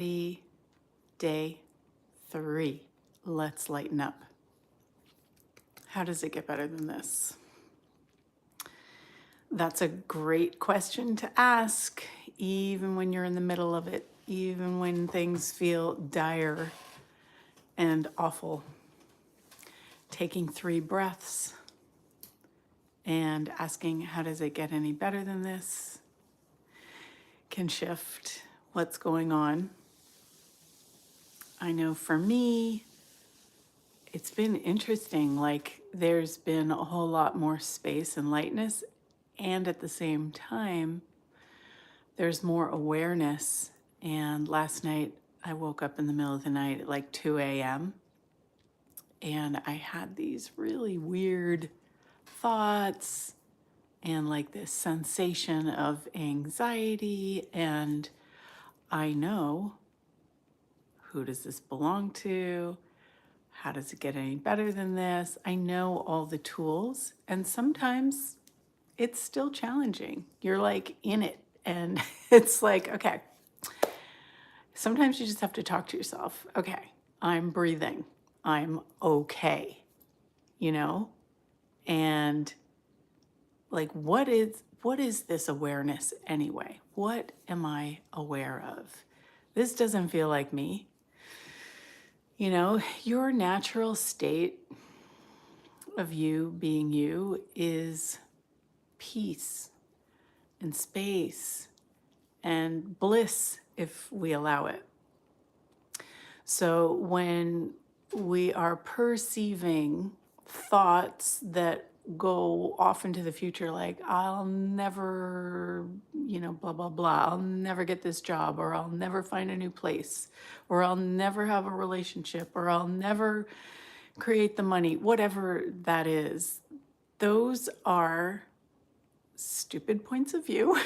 Day 3. Let's lighten up. How does it get better than this? That's a great question to ask, even when you're in the middle of it, even when things feel dire and awful. Taking 3 breaths and asking, how does it get any better than this, can shift what's going on. I know for me, it's been interesting. Like, there's been a whole lot more space and lightness, and at the same time, there's more awareness. And last night, I woke up in the middle of the night at like 2 a.m. and I had these really weird thoughts and like this sensation of anxiety. And I know, who does this belong to? How does it get any better than this? I know all the tools, and sometimes it's still challenging. You're like in it, and it's like, okay, sometimes you just have to talk to yourself. Okay, I'm breathing. I'm okay, you know? And like, what is this awareness anyway? What am I aware of? This doesn't feel like me. You know, your natural state of you being you is peace and space and bliss, if we allow it. So when we are perceiving thoughts that go off into the future, like, I'll never, blah, blah, blah, I'll never get this job, or I'll never find a new place, or I'll never have a relationship, or I'll never create the money, whatever that is, those are stupid points of view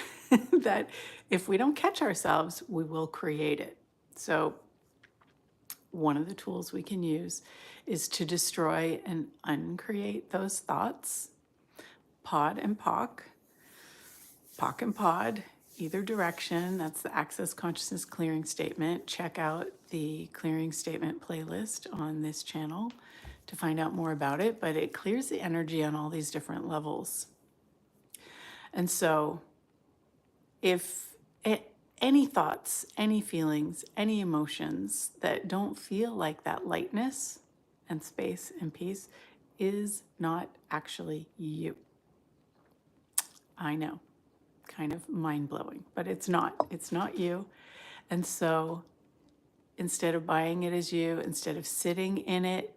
that if we don't catch ourselves, we will create it. So one of the tools we can use is to destroy and uncreate those thoughts. Pod and POC, POC and pod, either direction. That's the Access Consciousness Clearing Statement. Check out the Clearing Statement playlist on this channel to find out more about it, but it clears the energy on all these different levels. And so if any thoughts, any feelings, any emotions that don't feel like that lightness and space and peace is not actually you. I know, kind of mind-blowing, but it's not you. And so instead of buying it as you, instead of sitting in it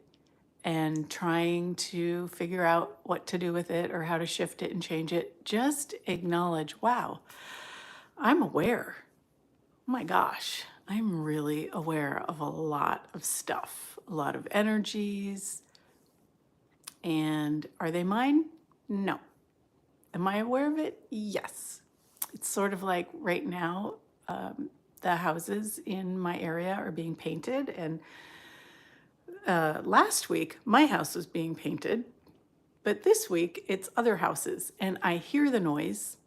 and trying to figure out what to do with it or how to shift it and change it, just acknowledge, wow, I'm aware. Oh my gosh, I'm really aware of a lot of stuff, a lot of energies. And are they mine? No. Am I aware of it? Yes. It's sort of like right now, the houses in my area are being painted. And last week, my house was being painted. But this week, it's other houses. And I hear the noise.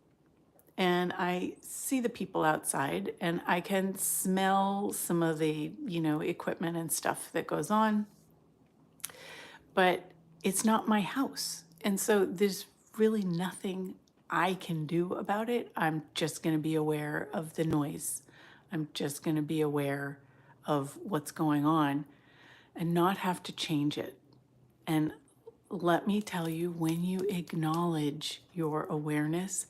And I see the people outside, and I can smell some of the, equipment and stuff that goes on. But it's not my house. And so there's really nothing I can do about it. I'm just going to be aware of the noise. I'm just going to be aware of what's going on and not have to change it. And let me tell you, when you acknowledge your awareness,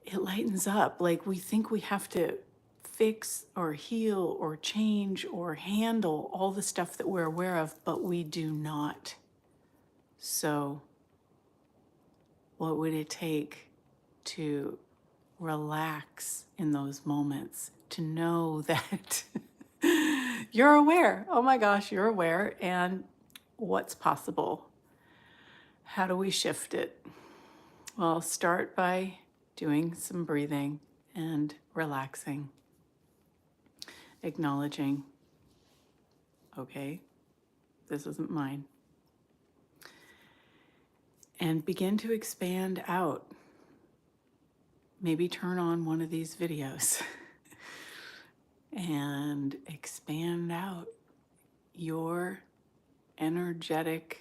it lightens up. Like, we think we have to fix or heal or change or handle all the stuff that we're aware of, but we do not. So what would it take to relax in those moments, to know that you're aware? Oh my gosh, you're aware. And what's possible? How do we shift it? Well, start by doing some breathing and relaxing, acknowledging, okay, this isn't mine. And begin to expand out. Maybe turn on one of these videos and expand out your energetic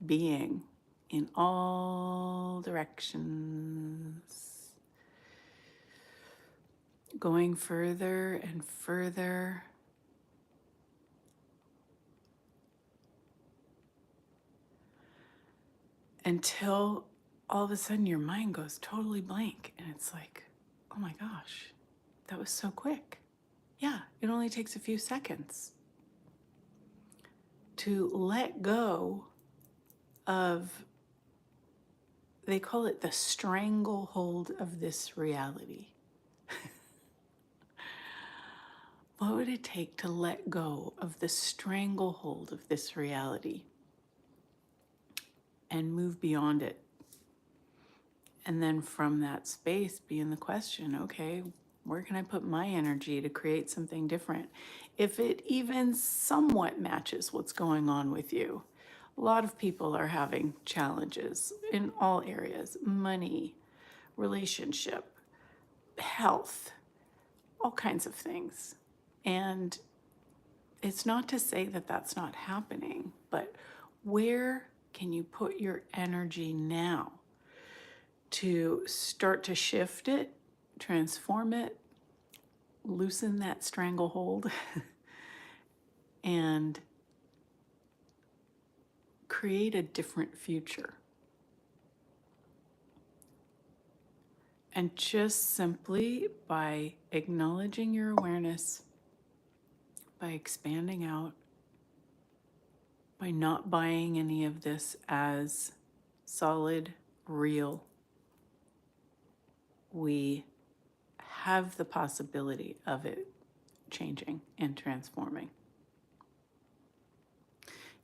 being in all directions, going further and further until all of a sudden your mind goes totally blank and it's like, oh my gosh, that was so quick. Yeah, it only takes a few seconds to let go of, they call it the stranglehold of this reality. What would it take to let go of the stranglehold of this reality and move beyond it? And then from that space be in the question, okay, where can I put my energy to create something different? If it even somewhat matches what's going on with you. A lot of people are having challenges in all areas: money, relationship, health, all kinds of things. And it's not to say that that's not happening, but where can you put your energy now to start to shift it, transform it, loosen that stranglehold, and create a different future? And just simply by acknowledging your awareness, by expanding out, by not buying any of this as solid, real, we have the possibility of it changing and transforming.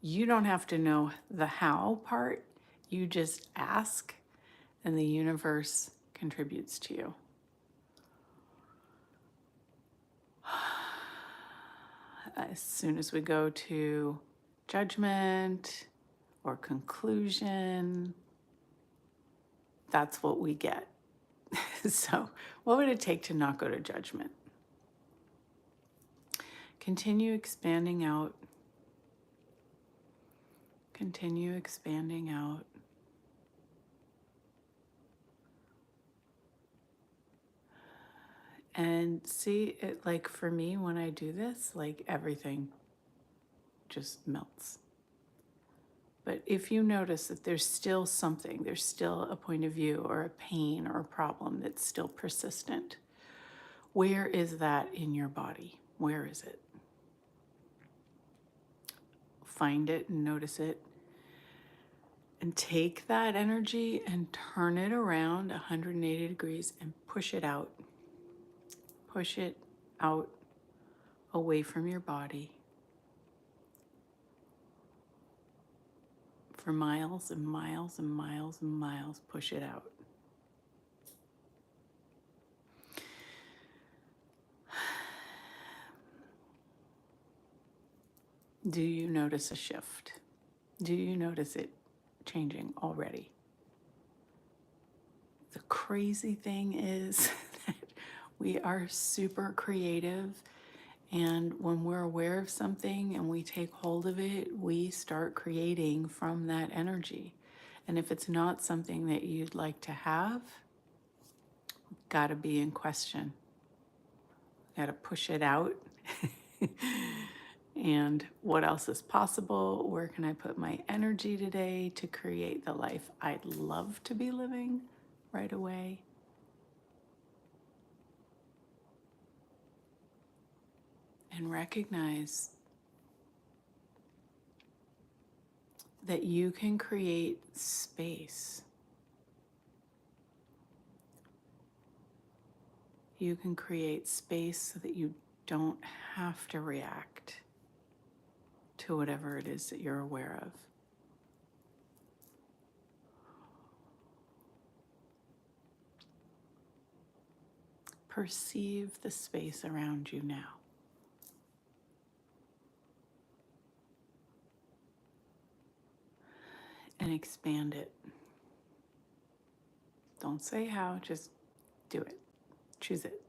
You don't have to know the how part, you just ask, and the universe contributes to you. As soon as we go to judgment or conclusion, that's what we get. So, what would it take to not go to judgment? Continue expanding out. Continue expanding out. And see, it, like for me, when I do this, like everything just melts. But if you notice that there's still something, there's still a point of view or a pain or a problem that's still persistent, where is that in your body? Where is it? Find it and notice it. And take that energy and turn it around 180 degrees and push it out. Push it out away from your body for miles and miles and miles and miles. Push it out. Do you notice a shift? Do you notice it changing already? The crazy thing is that we are super creative, and when we're aware of something and we take hold of it, we start creating from that energy. And if it's not something that you'd like to have, got to be in question. Got to push it out. And what else is possible? Where can I put my energy today to create the life I'd love to be living right away? And recognize that you can create space. You can create space so that you don't have to react to whatever it is that you're aware of. Perceive the space around you now. And expand it. Don't say how, just do it. Choose it.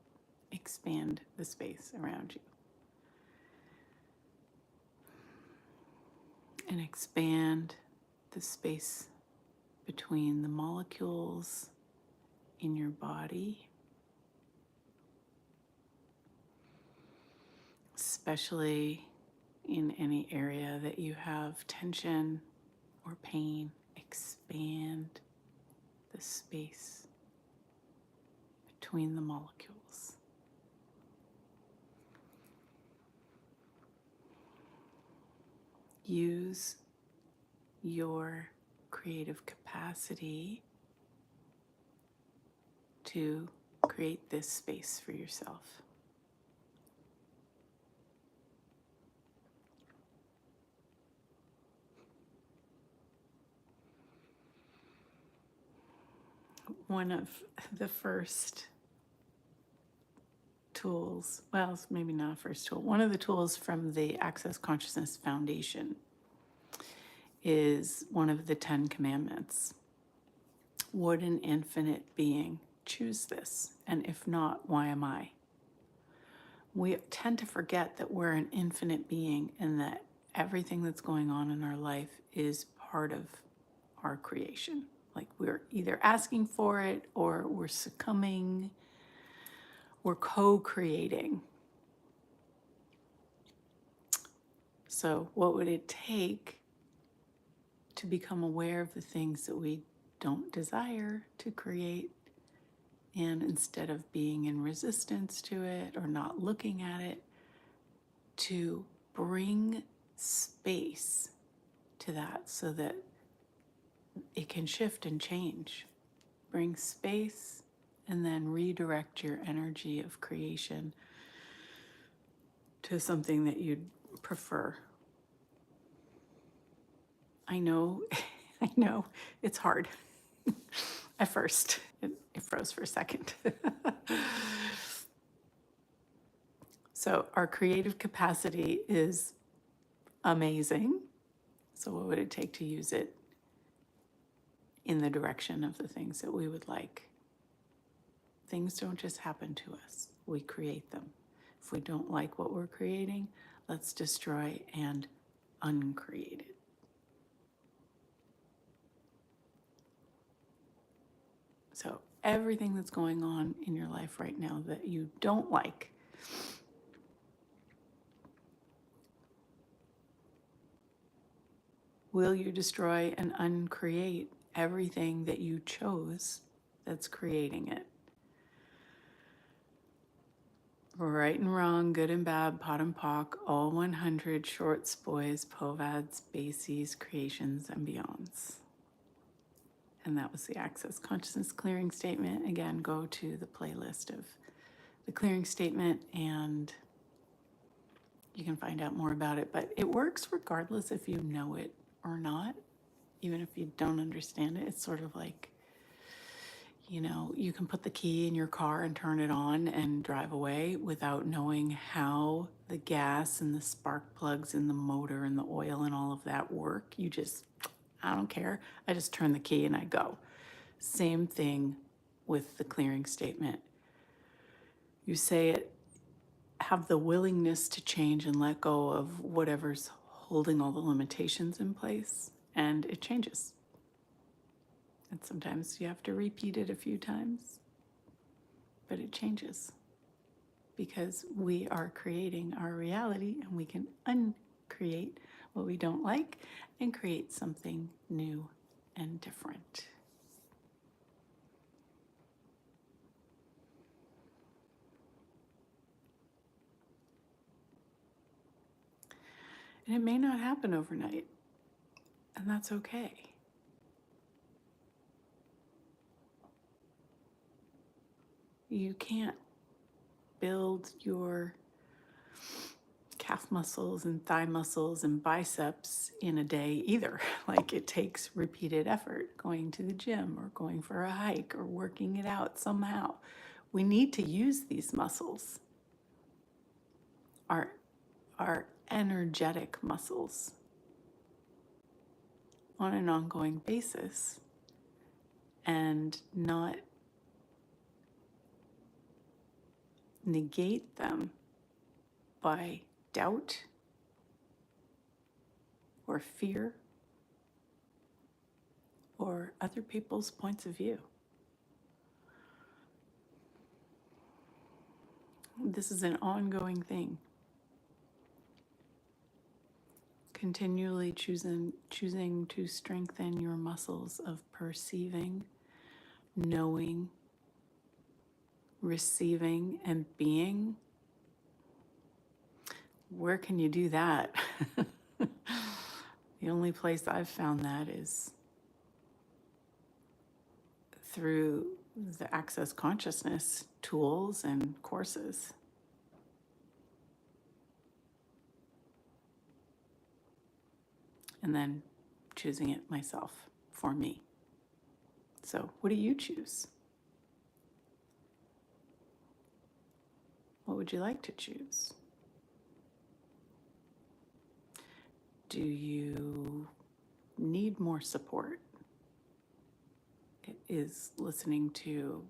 Expand the space around you. and expand the space between the molecules in your body, especially in any area that you have tension or pain. Expand the space between the molecules. Use your creative capacity to create this space for yourself. One of the first tools, well, maybe not a first tool, one of the tools from the Access Consciousness Foundation is one of the 10 Commandments. Would an infinite being choose this? And if not, why am I? We tend to forget that we're an infinite being and that everything that's going on in our life is part of our creation. Like we're either asking for it or we're succumbing, we're co-creating. So what would it take to become aware of the things that we don't desire to create, and instead of being in resistance to it or not looking at it, to bring space to that so that it can shift and change. Bring space and then redirect your energy of creation to something that you'd prefer. I know, I know, it's hard. At first, it froze for a second. So our creative capacity is amazing. So what would it take to use it in the direction of the things that we would like? Things don't just happen to us. We create them. If we don't like what we're creating, let's destroy and uncreate it. So everything that's going on in your life right now that you don't like, will you destroy and uncreate everything that you chose that's creating it? Right and wrong, good and bad, pot and pock, all 100 shorts, boys, povads, basies, creations, and beyonds. And that was the Access Consciousness Clearing Statement. Again, go to the playlist of the clearing statement and you can find out more about it. But it works regardless if you know it or not, even if you don't understand it. It's sort of like, you know, you can put the key in your car and turn it on and drive away without knowing how the gas and the spark plugs and the motor and the oil and all of that work. You just, I don't care. I just turn the key and I go. Same thing with the clearing statement. You say it, have the willingness to change and let go of whatever's holding all the limitations in place, and it changes. And sometimes you have to repeat it a few times, but it changes because we are creating our reality and we can uncreate what we don't like and create something new and different. And it may not happen overnight, and that's okay. You can't build your calf muscles and thigh muscles and biceps in a day either. Like it takes repeated effort, going to the gym or going for a hike or working it out somehow. We need to use these muscles, our energetic muscles, on an ongoing basis and not negate them by doubt or fear or other people's points of view. This is an ongoing thing. Continually choosing to strengthen your muscles of perceiving, knowing, receiving, and being. Where can you do that? The only place I've found that is through the Access Consciousness tools and courses. And then choosing it myself for me. So, what do you choose? What would you like to choose? Do you need more support? Is listening to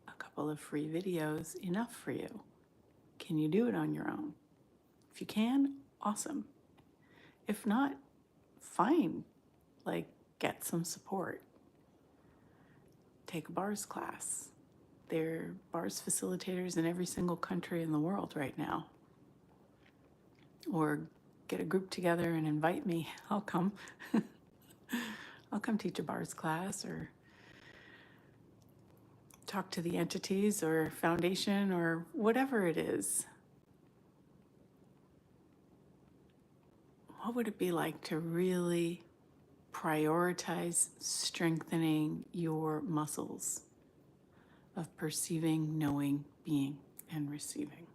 a couple of free videos enough for you? Can you do it on your own? If you can, awesome. If not, fine. Like, get some support. Take a bars class. There are bars facilitators in every single country in the world right now. Or get a group together and invite me. I'll come. I'll come teach a bars class or talk to the entities or foundation or whatever it is. What would it be like to really prioritize strengthening your muscles of perceiving, knowing, being, and receiving?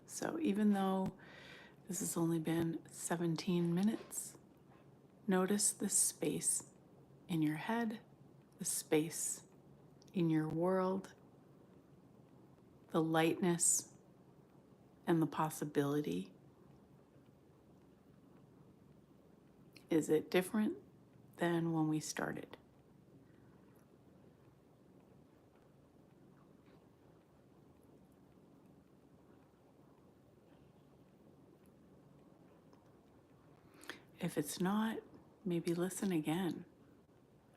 So even though this has only been 17 minutes, notice the space in your head, the space in your world, the lightness and the possibility. Is it different than when we started? If it's not, maybe listen again,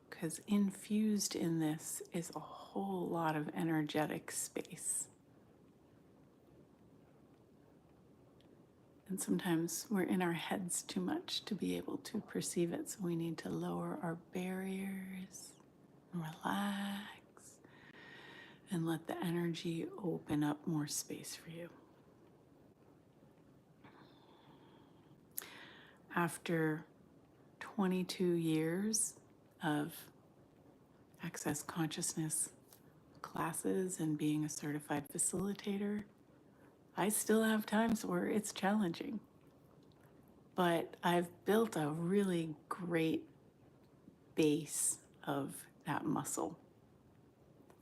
because infused in this is a whole lot of energetic space. And sometimes we're in our heads too much to be able to perceive it, so we need to lower our barriers, relax, and let the energy open up more space for you. After 22 years of Access Consciousness classes and being a certified facilitator, I still have times where it's challenging. But I've built a really great base of that muscle.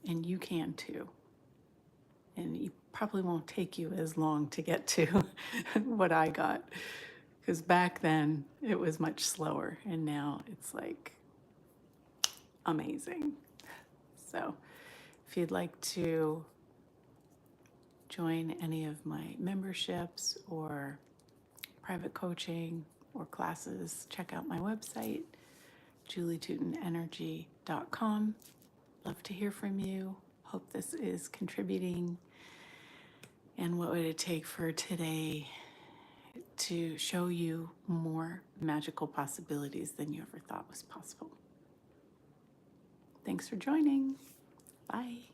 And you can too. And it probably won't take you as long to get to what I got. Because back then it was much slower, and now it's like amazing. So if you'd like to join any of my memberships or private coaching or classes, check out my website, julietootenenergy.com. Love to hear from you. Hope this is contributing. And what would it take for today to show you more magical possibilities than you ever thought was possible? Thanks for joining. Bye.